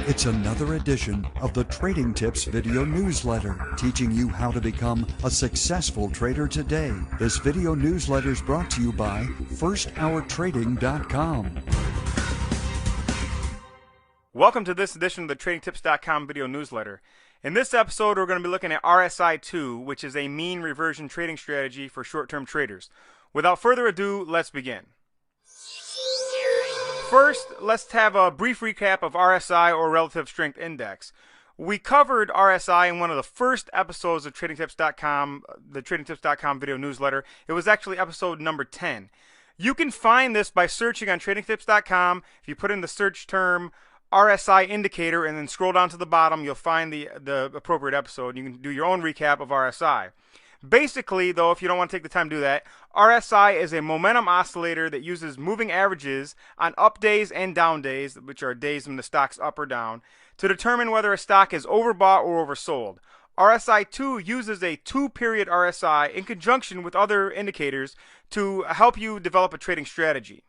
It's another edition of the Trading Tips video newsletter, teaching you how to become a successful trader today. This video newsletter is brought to you by firsthourtrading.com. Welcome to this edition of the TradingTips.com video newsletter. In this episode, we're going to be looking at RSI 2, which is a mean reversion trading strategy for short-term traders. Without further ado, let's begin. First, let's have a brief recap of RSI, or Relative Strength Index. We covered RSI in one of the first episodes of TradingTips.com, the TradingTips.com video newsletter. It was actually episode number 10. You can find this by searching on TradingTips.com. If you put in the search term RSI indicator and then scroll down to the bottom, you'll find the appropriate episode. You can do your own recap of RSI. Basically, though, if you don't want to take the time to do that, RSI is a momentum oscillator that uses moving averages on up days and down days, which are days when the stock's up or down, to determine whether a stock is overbought or oversold. RSI 2 uses a 2-period RSI in conjunction with other indicators to help you develop a trading strategy.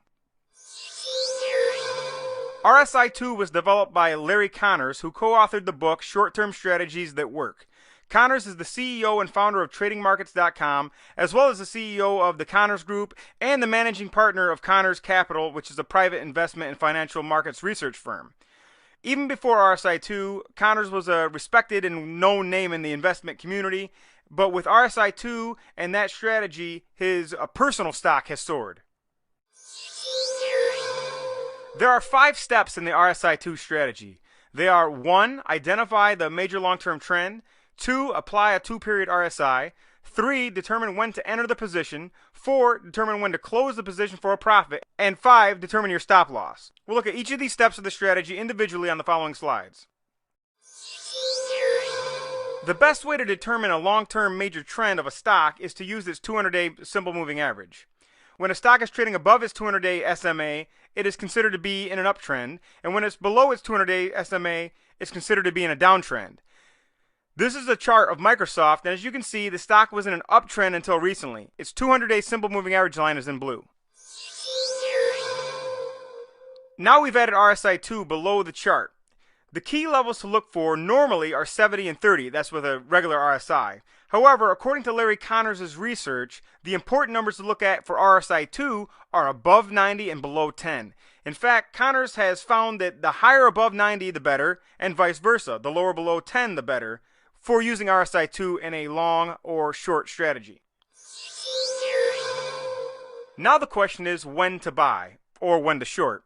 RSI 2 was developed by Larry Connors, who co-authored the book Short-Term Strategies That Work. Connors is the CEO and founder of TradingMarkets.com, as well as the CEO of the Connors Group and the managing partner of Connors Capital, which is a private investment and financial markets research firm. Even before RSI 2, Connors was a respected and known name in the investment community, but with RSI 2 and that strategy, his personal stock has soared. There are 5 steps in the RSI 2 strategy. They are: 1. Identify the major long-term trend. 2. Apply a 2-period RSI. 3. Determine when to enter the position. 4. Determine when to close the position for a profit. And 5. Determine your stop loss. We'll look at each of these steps of the strategy individually on the following slides. The best way to determine a long-term major trend of a stock is to use its 200-day simple moving average. When a stock is trading above its 200-day SMA, it is considered to be in an uptrend, and when it's below its 200-day SMA, it's considered to be in a downtrend. This is a chart of Microsoft, and as you can see, the stock was in an uptrend until recently. Its 200-day simple moving average line is in blue. Now we've added RSI 2 below the chart. The key levels to look for normally are 70 and 30. That's with a regular RSI. However, according to Larry Connors' research, the important numbers to look at for RSI 2 are above 90 and below 10. In fact, Connors has found that the higher above 90, the better, and vice versa, the lower below 10, the better, for using RSI 2 in a long or short strategy. Now the question is when to buy, or when to short.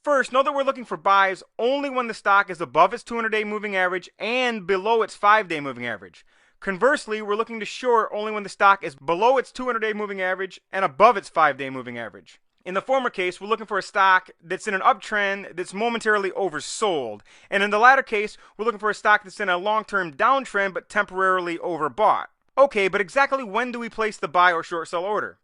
First, know that we're looking for buys only when the stock is above its 200-day moving average and below its 5-day moving average. Conversely, we're looking to short only when the stock is below its 200-day moving average and above its 5-day moving average. In the former case, we're looking for a stock that's in an uptrend that's momentarily oversold. And in the latter case, we're looking for a stock that's in a long-term downtrend but temporarily overbought. Okay, but exactly when do we place the buy or short sell order?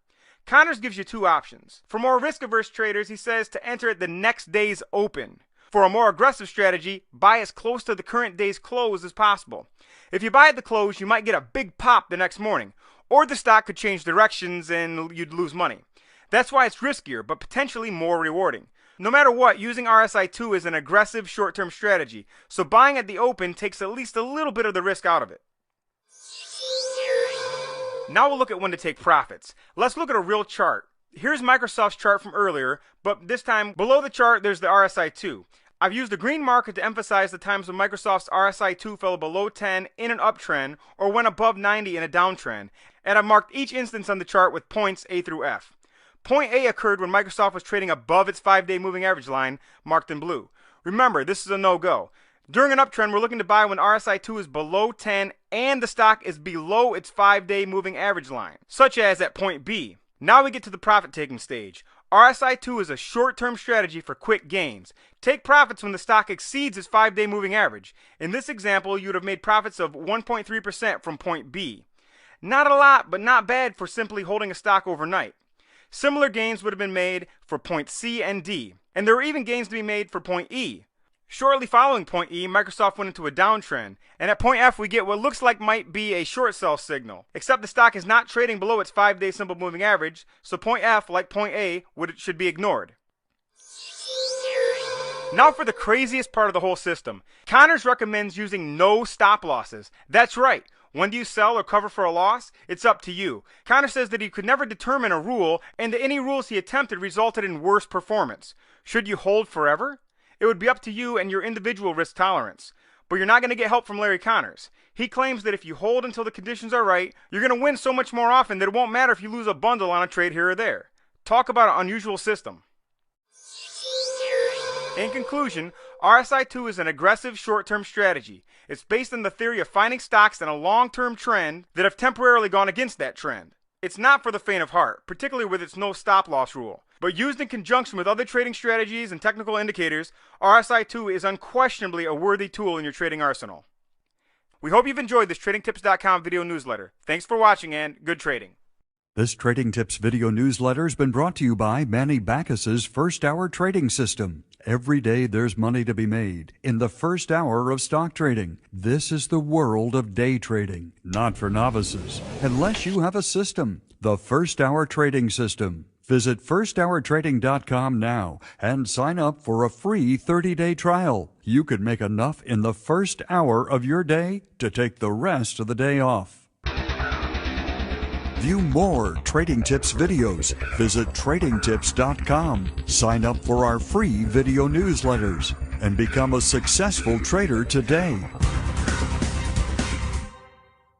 Connors gives you 2 options. For more risk-averse traders, he says to enter at the next day's open. For a more aggressive strategy, buy as close to the current day's close as possible. If you buy at the close, you might get a big pop the next morning, or the stock could change directions and you'd lose money. That's why it's riskier, but potentially more rewarding. No matter what, using RSI 2 is an aggressive short-term strategy, so buying at the open takes at least a little bit of the risk out of it. Now we'll look at when to take profits. Let's look at a real chart. Here's Microsoft's chart from earlier, but this time below the chart there's the RSI 2. I've used the green marker to emphasize the times when Microsoft's RSI 2 fell below 10 in an uptrend or went above 90 in a downtrend, and I've marked each instance on the chart with points A through F. Point A occurred when Microsoft was trading above its 5-day moving average line, marked in blue. Remember, this is a no-go. During an uptrend, we're looking to buy when RSI 2 is below 10 and the stock is below its 5-day moving average line, such as at point B. Now we get to the profit-taking stage. RSI 2 is a short-term strategy for quick gains. Take profits when the stock exceeds its 5-day moving average. In this example, you would have made profits of 1.3% from point B. Not a lot, but not bad for simply holding a stock overnight. Similar gains would have been made for point C and D, and there were even gains to be made for point E. Shortly following point E, Microsoft went into a downtrend, and at point F we get what looks like might be a short sell signal, except the stock is not trading below its 5-day simple moving average, so point F, like point A, should be ignored. Now for the craziest part of the whole system. Connors recommends using no stop losses. That's right. When do you sell or cover for a loss? It's up to you. Connors says that he could never determine a rule, and that any rules he attempted resulted in worse performance. Should you hold forever? It would be up to you and your individual risk tolerance. But you're not going to get help from Larry Connors. He claims that if you hold until the conditions are right, you're going to win so much more often that it won't matter if you lose a bundle on a trade here or there. Talk about an unusual system. In conclusion, RSI2 is an aggressive short-term strategy. It's based on the theory of finding stocks in a long-term trend that have temporarily gone against that trend. It's not for the faint of heart, particularly with its no stop-loss rule. But used in conjunction with other trading strategies and technical indicators, RSI2 is unquestionably a worthy tool in your trading arsenal. We hope you've enjoyed this TradingTips.com video newsletter. Thanks for watching and good trading. This Trading Tips video newsletter has been brought to you by Manny Backus's First Hour Trading System. Every day there's money to be made in the first hour of stock trading. This is the world of day trading, not for novices, unless you have a system. The First Hour Trading System. Visit firsthourtrading.com now and sign up for a free 30-day trial. You could make enough in the first hour of your day to take the rest of the day off. View more Trading Tips videos. Visit tradingtips.com. Sign up for our free video newsletters and become a successful trader today.